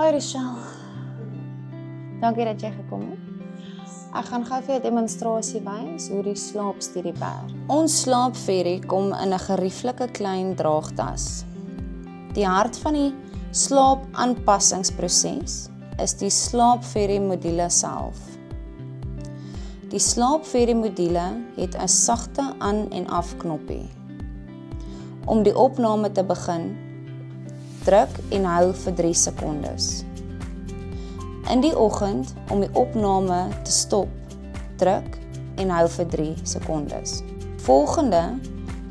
Hoi Rochelle, dankie dat jy gekom het. Ek gaan gou vir jou 'n demonstrasie wys hoe die slaapstudie werk. Ons slaapferry kom in 'n gerieflike klein draagtas. Die hart van die slaapaanpassingsproses is die slaapferry module self. Die slaapferry module het 'n sagte aan- en afknoppie. Om die opname te begin, druk en hou vir 3 sekondes. In die oggend, om die opname te stop, druk en hou vir 3 sekondes. Volgende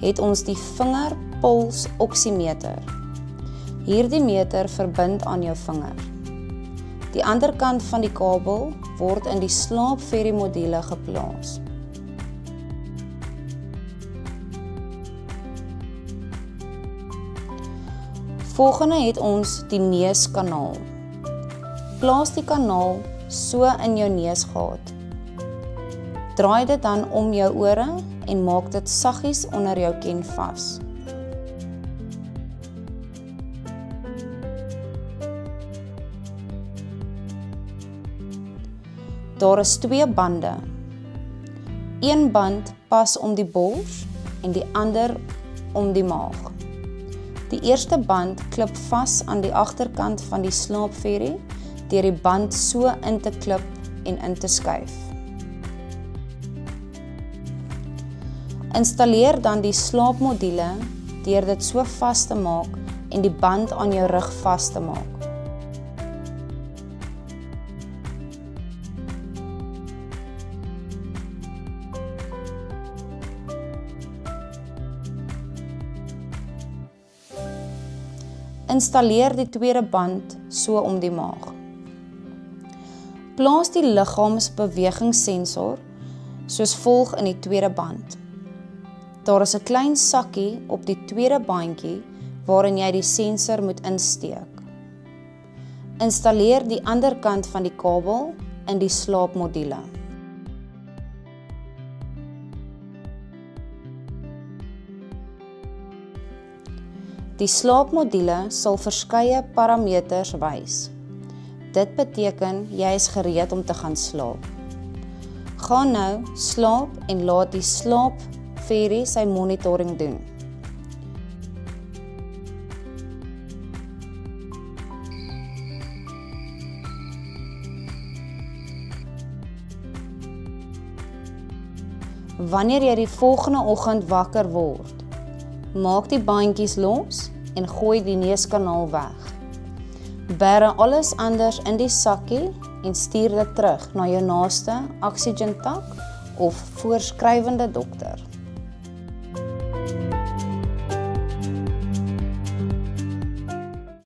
het ons die vingerpuls oksimeter. Hierdie meter verbind aan jou vinger. Die ander kant van die kabel word in die slaapferry module geplaas. Volgende het ons die neuskanaal. Plaas die kanaal so in jou neusgaat. Draai dit dan om jou ore en maak dit saggies onder jou ken vas. Daar is 2 bande. Een band pas om die bors en die ander om die maag. Die eerste band klip vas aan die agterkant van die slaapferry deur die band so in te klip en in te skuif. Installeer dan die slaapmodule deur dit so vas te maak en die band aan jou rug vas te maak. Installeer die tweede band so om die maag. Plaas die liggaamsbewegingssensor soos volg in die tweede band. Daar is 'n klein sakkie op die tweede bandjie waarin jy die sensor moet insteek. Installeer die ander kant van die kabel in die slaapmodule. Die slaapmodule sal verskeie parameters wys. Dit beteken jy is gereed om te gaan slaap. Gaan nou slaap en laat die slaapferry sy monitoring doen. Wanneer jy die volgende oggend wakker word, maak die bandjies los en gooi die neuskanaal weg. Bære alles anders in die sakkie en stuur dit terug na jou naaste oxygentak of voorskrywende dokter.